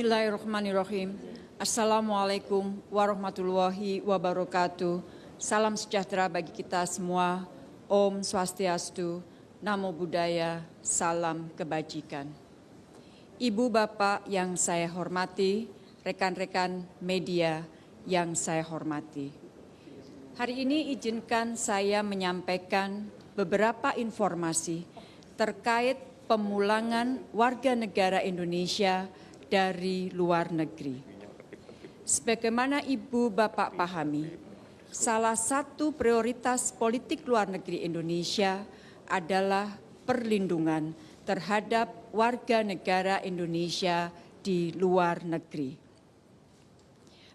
Bismillahirrahmanirrahim. Assalamualaikum warahmatullahi wabarakatuh. Salam sejahtera bagi kita semua. Om Swastiastu, Namo Buddhaya, salam kebajikan. Ibu bapak yang saya hormati, rekan-rekan media yang saya hormati. Hari ini izinkan saya menyampaikan beberapa informasi terkait pemulangan warga negara Indonesia dari luar negeri. Sebagaimana Ibu Bapak pahami, salah satu prioritas politik luar negeri Indonesia adalah perlindungan terhadap warga negara Indonesia di luar negeri.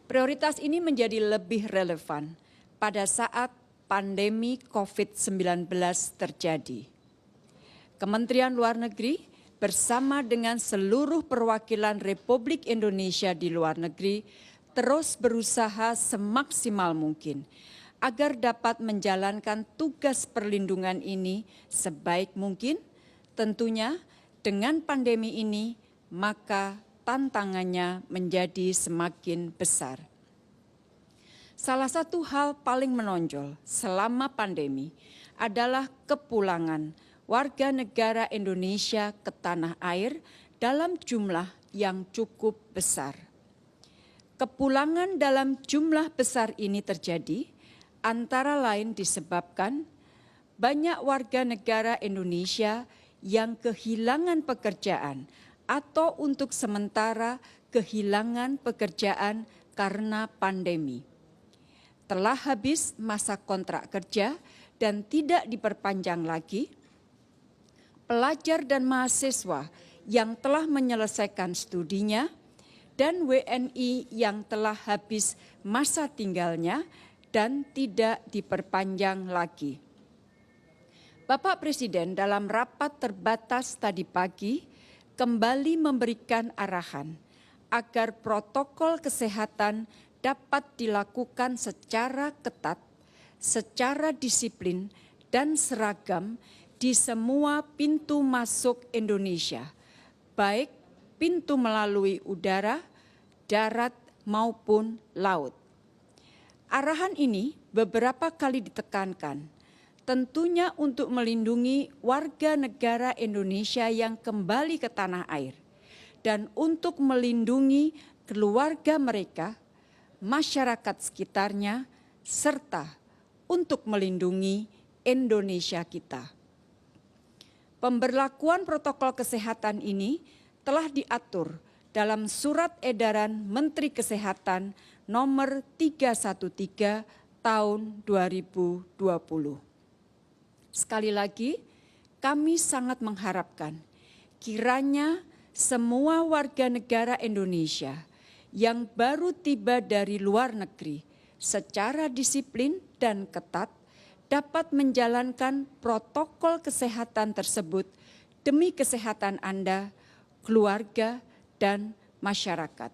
Prioritas ini menjadi lebih relevan pada saat pandemi COVID-19 terjadi. Kementerian Luar Negeri bersama dengan seluruh perwakilan Republik Indonesia di luar negeri terus berusaha semaksimal mungkin agar dapat menjalankan tugas perlindungan ini sebaik mungkin. Tentunya dengan pandemi ini maka tantangannya menjadi semakin besar. Salah satu hal paling menonjol selama pandemi adalah kepulangan warga negara Indonesia ke tanah air dalam jumlah yang cukup besar. Kepulangan dalam jumlah besar ini terjadi antara lain disebabkan banyak warga negara Indonesia yang kehilangan pekerjaan atau untuk sementara kehilangan pekerjaan karena pandemi. Telah habis masa kontrak kerja dan tidak diperpanjang lagi. Pelajar dan mahasiswa yang telah menyelesaikan studinya dan WNI yang telah habis masa tinggalnya dan tidak diperpanjang lagi. Bapak Presiden dalam rapat terbatas tadi pagi kembali memberikan arahan agar protokol kesehatan dapat dilakukan secara ketat, secara disiplin dan seragam di semua pintu masuk Indonesia, baik pintu melalui udara, darat maupun laut. Arahan ini beberapa kali ditekankan, tentunya untuk melindungi warga negara Indonesia yang kembali ke tanah air dan untuk melindungi keluarga mereka, masyarakat sekitarnya, serta untuk melindungi Indonesia kita. Pemberlakuan protokol kesehatan ini telah diatur dalam Surat Edaran Menteri Kesehatan nomor 313 tahun 2020. Sekali lagi, kami sangat mengharapkan kiranya semua warga negara Indonesia yang baru tiba dari luar negeri secara disiplin dan ketat dapat menjalankan protokol kesehatan tersebut demi kesehatan Anda, keluarga, dan masyarakat.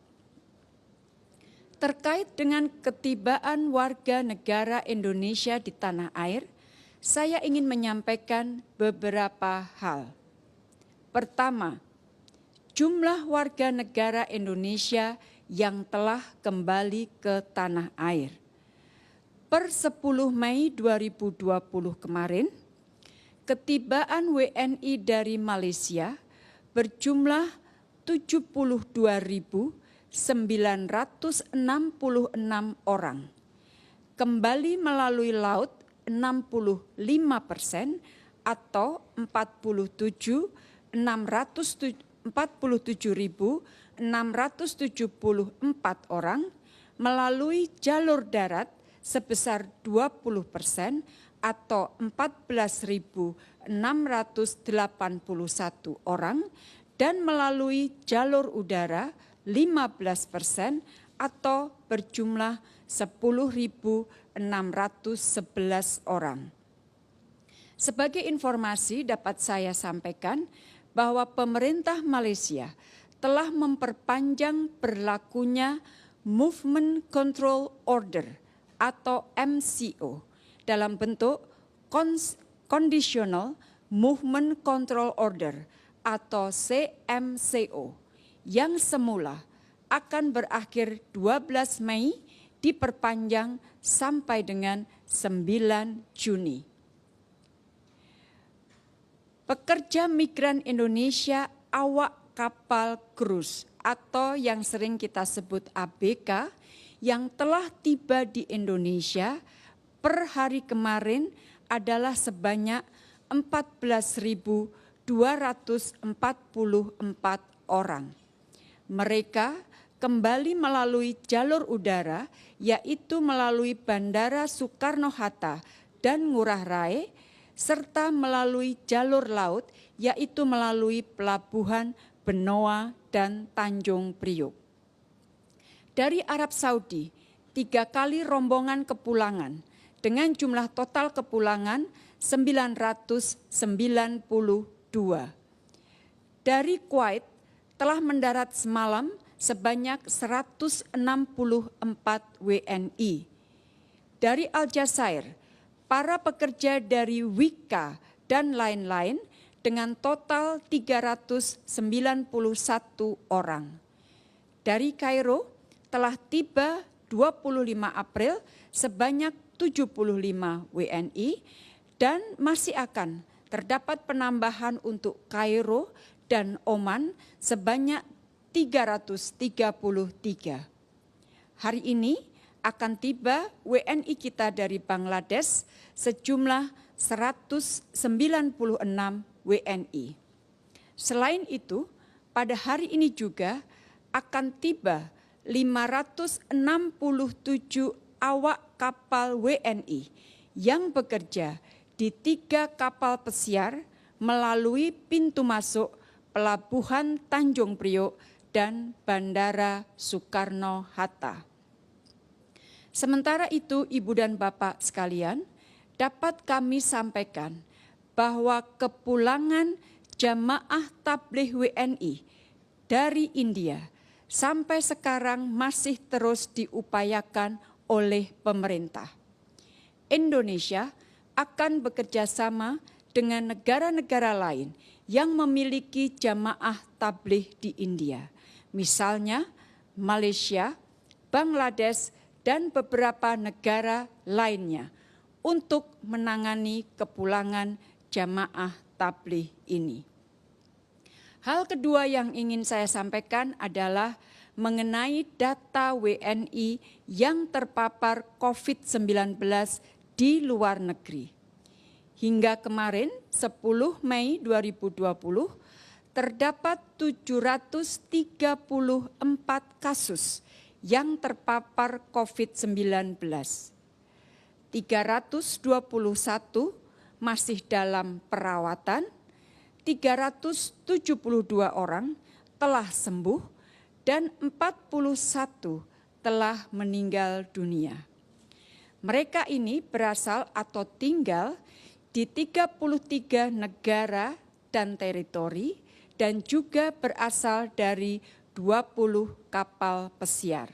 Terkait dengan ketibaan warga negara Indonesia di tanah air, saya ingin menyampaikan beberapa hal. Pertama, jumlah warga negara Indonesia yang telah kembali ke tanah air. Per 10 Mei 2020 kemarin, ketibaan WNI dari Malaysia berjumlah 72.966 orang. Kembali melalui laut 65% atau 47.674 orang, melalui jalur darat sebesar 20% atau 14.681 orang, dan melalui jalur udara 15% atau berjumlah 10.611 orang. Sebagai informasi dapat saya sampaikan bahwa pemerintah Malaysia telah memperpanjang berlakunya Movement Control Order atau MCO dalam bentuk Conditional Movement Control Order atau CMCO yang semula akan berakhir 12 Mei diperpanjang sampai dengan 9 Juni. Pekerja migran Indonesia awak kapal krus atau yang sering kita sebut ABK yang telah tiba di Indonesia per hari kemarin adalah sebanyak 14.244 orang. Mereka kembali melalui jalur udara, yaitu melalui Bandara Soekarno-Hatta dan Ngurah Rai, serta melalui jalur laut, yaitu melalui Pelabuhan Benoa dan Tanjung Priok. Dari Arab Saudi, 3 kali rombongan kepulangan dengan jumlah total kepulangan 992. Dari Kuwait telah mendarat semalam sebanyak 164 WNI. Dari Aljazair, para pekerja dari Wika dan lain-lain dengan total 391 orang. Dari Kairo telah tiba 25 April sebanyak 75 WNI dan masih akan terdapat penambahan untuk Kairo dan Oman sebanyak 333. Hari ini akan tiba WNI kita dari Bangladesh sejumlah 196 WNI. Selain itu, pada hari ini juga akan tiba 567 awak kapal WNI yang bekerja di 3 kapal pesiar melalui pintu masuk Pelabuhan Tanjung Priok dan Bandara Soekarno-Hatta. Sementara itu, Ibu dan Bapak sekalian, dapat kami sampaikan bahwa kepulangan jamaah tabligh WNI dari India sampai sekarang masih terus diupayakan oleh pemerintah. Indonesia akan bekerja sama dengan negara-negara lain yang memiliki jamaah tabligh di India, misalnya Malaysia, Bangladesh, dan beberapa negara lainnya untuk menangani kepulangan jamaah tabligh ini. Hal kedua yang ingin saya sampaikan adalah mengenai data WNI yang terpapar COVID-19 di luar negeri. Hingga kemarin 10 Mei 2020 terdapat 734 kasus yang terpapar COVID-19. 321 masih dalam perawatan, 372 orang telah sembuh, dan 41 telah meninggal dunia. Mereka ini berasal atau tinggal di 33 negara dan teritori dan juga berasal dari 20 kapal pesiar.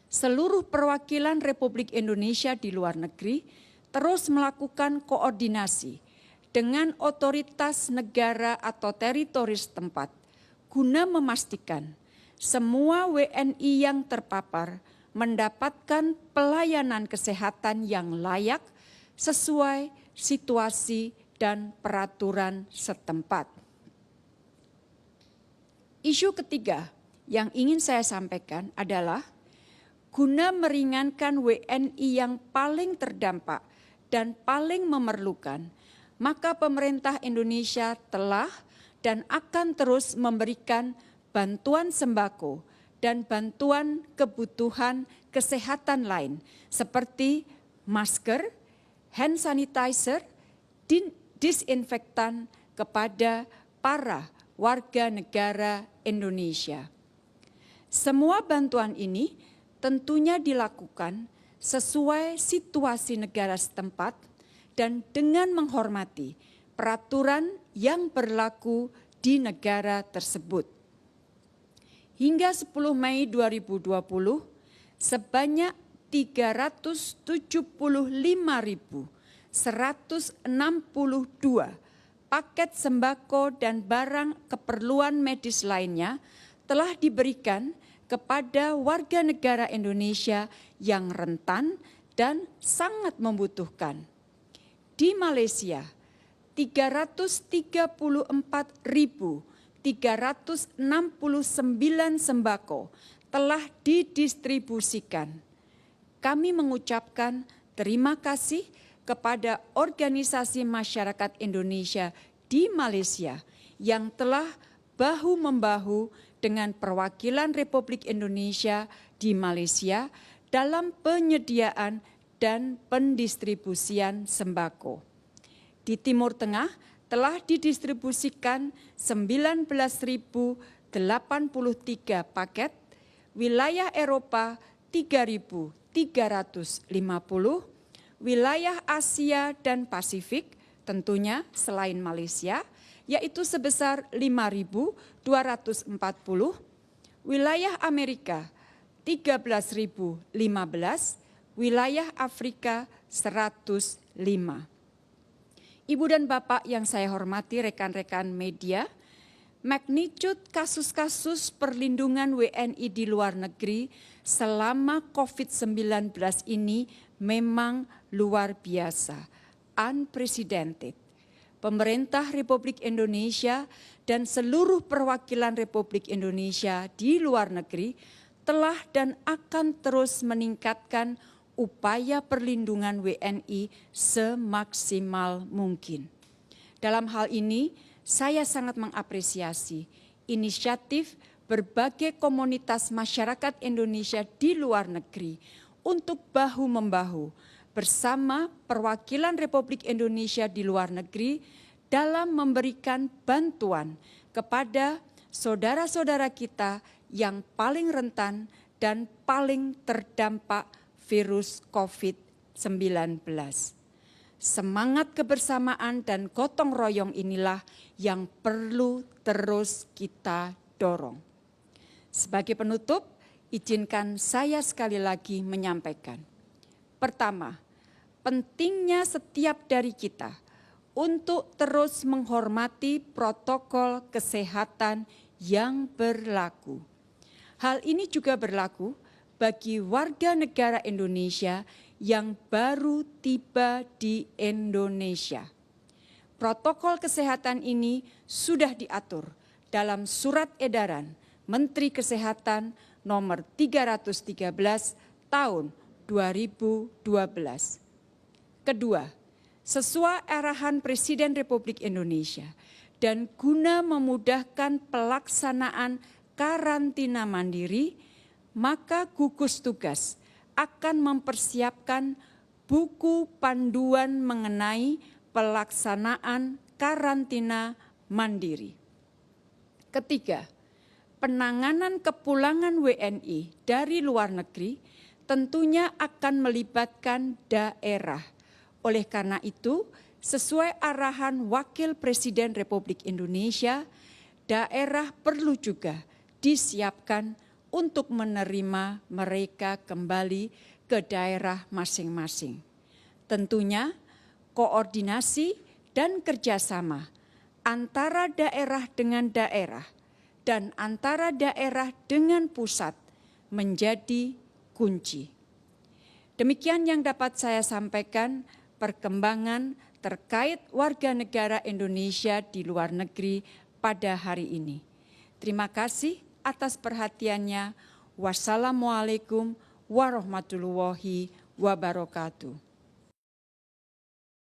Seluruh perwakilan Republik Indonesia di luar negeri terus melakukan koordinasi dengan otoritas negara atau teritori setempat guna memastikan semua WNI yang terpapar mendapatkan pelayanan kesehatan yang layak sesuai situasi dan peraturan setempat. Isu ketiga yang ingin saya sampaikan adalah guna meringankan WNI yang paling terdampak dan paling memerlukan, maka pemerintah Indonesia telah dan akan terus memberikan bantuan sembako dan bantuan kebutuhan kesehatan lain seperti masker, hand sanitizer, disinfektan kepada para warga negara Indonesia. Semua bantuan ini tentunya dilakukan sesuai situasi negara setempat dan dengan menghormati peraturan yang berlaku di negara tersebut. Hingga 10 Mei 2020, sebanyak 375.162 paket sembako dan barang keperluan medis lainnya telah diberikan kepada warga negara Indonesia yang rentan dan sangat membutuhkan. Di Malaysia, 334.369 sembako telah didistribusikan. Kami mengucapkan terima kasih kepada organisasi masyarakat Indonesia di Malaysia yang telah bahu-membahu dengan perwakilan Republik Indonesia di Malaysia dalam penyediaan dan pendistribusian sembako. Di Timur Tengah telah didistribusikan 19.083 paket, wilayah Eropa 3.350, wilayah Asia dan Pasifik tentunya selain Malaysia, yaitu sebesar 5.240, wilayah Amerika 13.015, wilayah Afrika 105. Ibu dan Bapak yang saya hormati, rekan-rekan media, magnitude kasus-kasus perlindungan WNI di luar negeri selama COVID-19 ini memang luar biasa, unprecedented. Pemerintah Republik Indonesia dan seluruh perwakilan Republik Indonesia di luar negeri telah dan akan terus meningkatkan upaya perlindungan WNI semaksimal mungkin. Dalam hal ini, saya sangat mengapresiasi inisiatif berbagai komunitas masyarakat Indonesia di luar negeri untuk bahu-membahu bersama perwakilan Republik Indonesia di luar negeri dalam memberikan bantuan kepada saudara-saudara kita yang paling rentan dan paling terdampak virus COVID-19. Semangat kebersamaan dan gotong royong inilah yang perlu terus kita dorong. Sebagai penutup, izinkan saya sekali lagi menyampaikan. Pertama, pentingnya setiap dari kita untuk terus menghormati protokol kesehatan yang berlaku. Hal ini juga berlaku bagi warga negara Indonesia yang baru tiba di Indonesia. Protokol kesehatan ini sudah diatur dalam surat edaran Menteri Kesehatan nomor 313 tahun 2012. Kedua, sesuai arahan Presiden Republik Indonesia dan guna memudahkan pelaksanaan karantina mandiri, maka gugus tugas akan mempersiapkan buku panduan mengenai pelaksanaan karantina mandiri. Ketiga, penanganan kepulangan WNI dari luar negeri tentunya akan melibatkan daerah. Oleh karena itu, sesuai arahan Wakil Presiden Republik Indonesia, daerah perlu juga disiapkan untuk menerima mereka kembali ke daerah masing-masing. Tentunya koordinasi dan kerjasama antara daerah dengan daerah dan antara daerah dengan pusat menjadi kunci. Demikian yang dapat saya sampaikan perkembangan terkait warga negara Indonesia di luar negeri pada hari ini. Terima kasih atas perhatiannya. Wassalamualaikum warahmatullahi wabarakatuh.